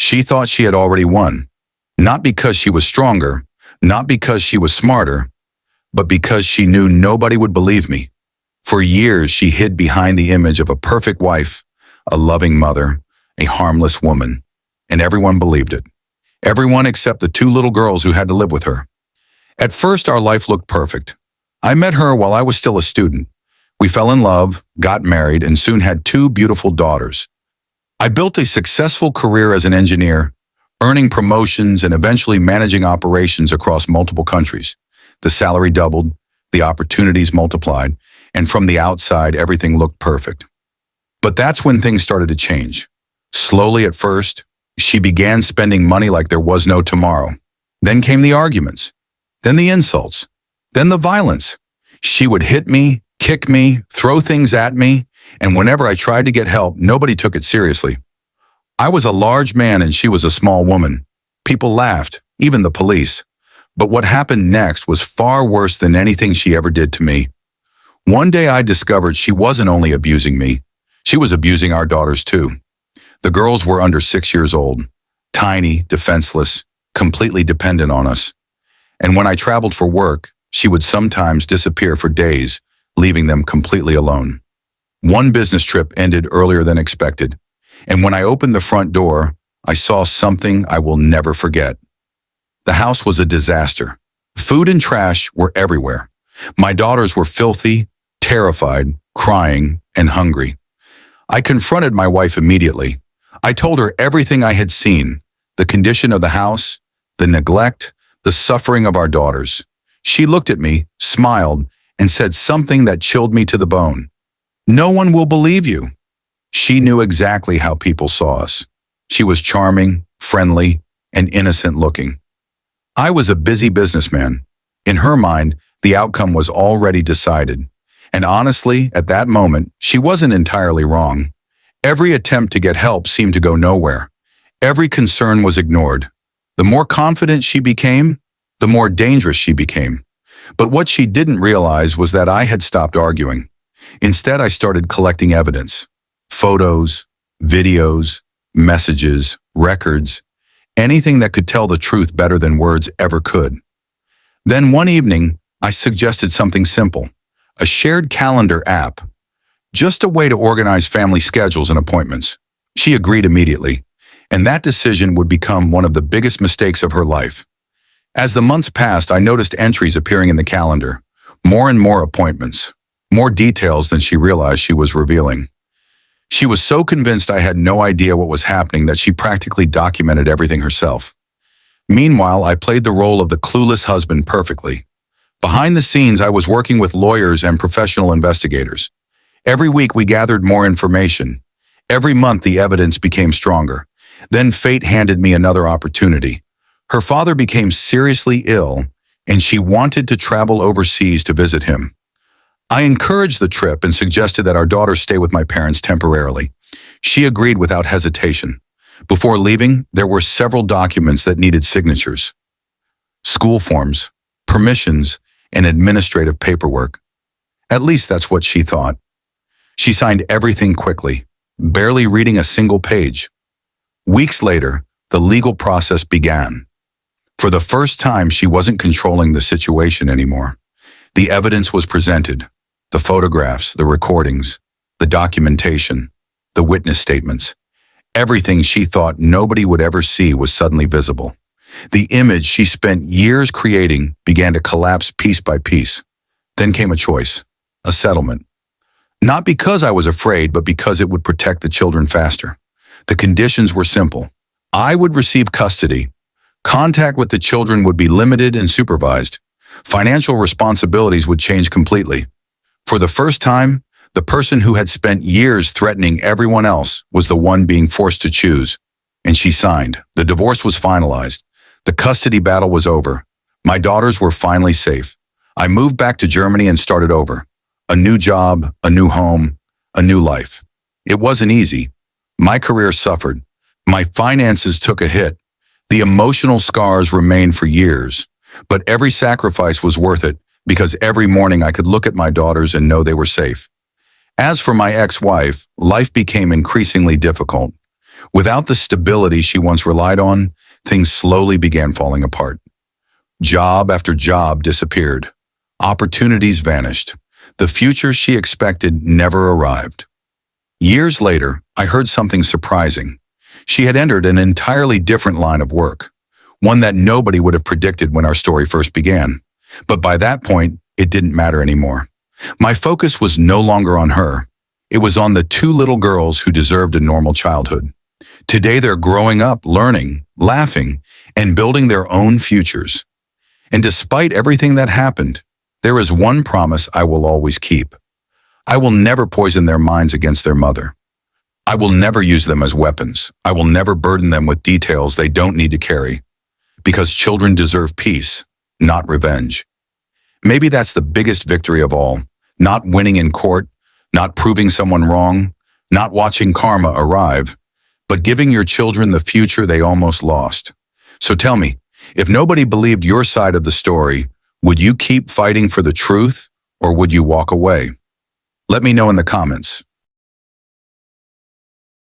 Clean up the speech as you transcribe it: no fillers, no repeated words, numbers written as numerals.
She thought she had already won, not because she was stronger, not because she was smarter, but because she knew nobody would believe me. For years, she hid behind the image of a perfect wife, a loving mother, a harmless woman, and everyone believed it. Everyone except the two little girls who had to live with her. At first, our life looked perfect. I met her while I was still a student. We fell in love, got married, and soon had two beautiful daughters. I built a successful career as an engineer, earning promotions and eventually managing operations across multiple countries. The salary doubled, the opportunities multiplied, and from the outside, everything looked perfect. But that's when things started to change. Slowly at first, she began spending money like there was no tomorrow. Then came the arguments, then the insults, then the violence. She would hit me, kick me, throw things at me, and whenever I tried to get help, nobody took it seriously. I was a large man and she was a small woman. People laughed, even the police. But what happened next was far worse than anything she ever did to me. One day I discovered she wasn't only abusing me, she was abusing our daughters too. The girls were under 6 years old, tiny, defenseless, completely dependent on us. And when I traveled for work, she would sometimes disappear for days, leaving them completely alone. One business trip ended earlier than expected, and when I opened the front door, I saw something I will never forget. The house was a disaster. Food and trash were everywhere. My daughters were filthy, terrified, crying, and hungry. I confronted my wife immediately. I told her everything I had seen, the condition of the house, the neglect, the suffering of our daughters. She looked at me, smiled, and said something that chilled me to the bone. "No one will believe you." She knew exactly how people saw us. She was charming, friendly, and innocent looking. I was a busy businessman. In her mind, the outcome was already decided. And honestly, at that moment, she wasn't entirely wrong. Every attempt to get help seemed to go nowhere. Every concern was ignored. The more confident she became, the more dangerous she became. But what she didn't realize was that I had stopped arguing. Instead, I started collecting evidence. Photos, videos, messages, records, anything that could tell the truth better than words ever could. Then one evening, I suggested something simple, a shared calendar app, just a way to organize family schedules and appointments. She agreed immediately, and that decision would become one of the biggest mistakes of her life. As the months passed, I noticed entries appearing in the calendar, more and more appointments, more details than she realized she was revealing. She was so convinced I had no idea what was happening that she practically documented everything herself. Meanwhile, I played the role of the clueless husband perfectly. Behind the scenes, I was working with lawyers and professional investigators. Every week, we gathered more information. Every month, the evidence became stronger. Then fate handed me another opportunity. Her father became seriously ill, and she wanted to travel overseas to visit him. I encouraged the trip and suggested that our daughters stay with my parents temporarily. She agreed without hesitation. Before leaving, there were several documents that needed signatures. School forms, permissions, and administrative paperwork. At least that's what she thought. She signed everything quickly, barely reading a single page. Weeks later, the legal process began. For the first time, she wasn't controlling the situation anymore. The evidence was presented. The photographs, the recordings, the documentation, the witness statements. Everything she thought nobody would ever see was suddenly visible. The image she spent years creating began to collapse piece by piece. Then came a choice, a settlement. Not because I was afraid, but because it would protect the children faster. The conditions were simple. I would receive custody. Contact with the children would be limited and supervised. Financial responsibilities would change completely. For the first time, the person who had spent years threatening everyone else was the one being forced to choose. And she signed. The divorce was finalized. The custody battle was over. My daughters were finally safe. I moved back to Germany and started over. A new job, a new home, a new life. It wasn't easy. My career suffered. My finances took a hit. The emotional scars remained for years. But every sacrifice was worth it because every morning I could look at my daughters and know they were safe. As for my ex-wife, life became increasingly difficult. Without the stability she once relied on, things slowly began falling apart. Job after job disappeared. Opportunities vanished. The future she expected never arrived. Years later, I heard something surprising. She had entered an entirely different line of work, one that nobody would have predicted when our story first began. But by that point, it didn't matter anymore. My focus was no longer on her. It was on the two little girls who deserved a normal childhood. Today they're growing up, learning, laughing, and building their own futures. And despite everything that happened, there is one promise I will always keep. I will never poison their minds against their mother. I will never use them as weapons. I will never burden them with details they don't need to carry. Because children deserve peace, not revenge. Maybe that's the biggest victory of all. Not winning in court, not proving someone wrong, not watching karma arrive, but giving your children the future they almost lost. So tell me, if nobody believed your side of the story, would you keep fighting for the truth or would you walk away? Let me know in the comments.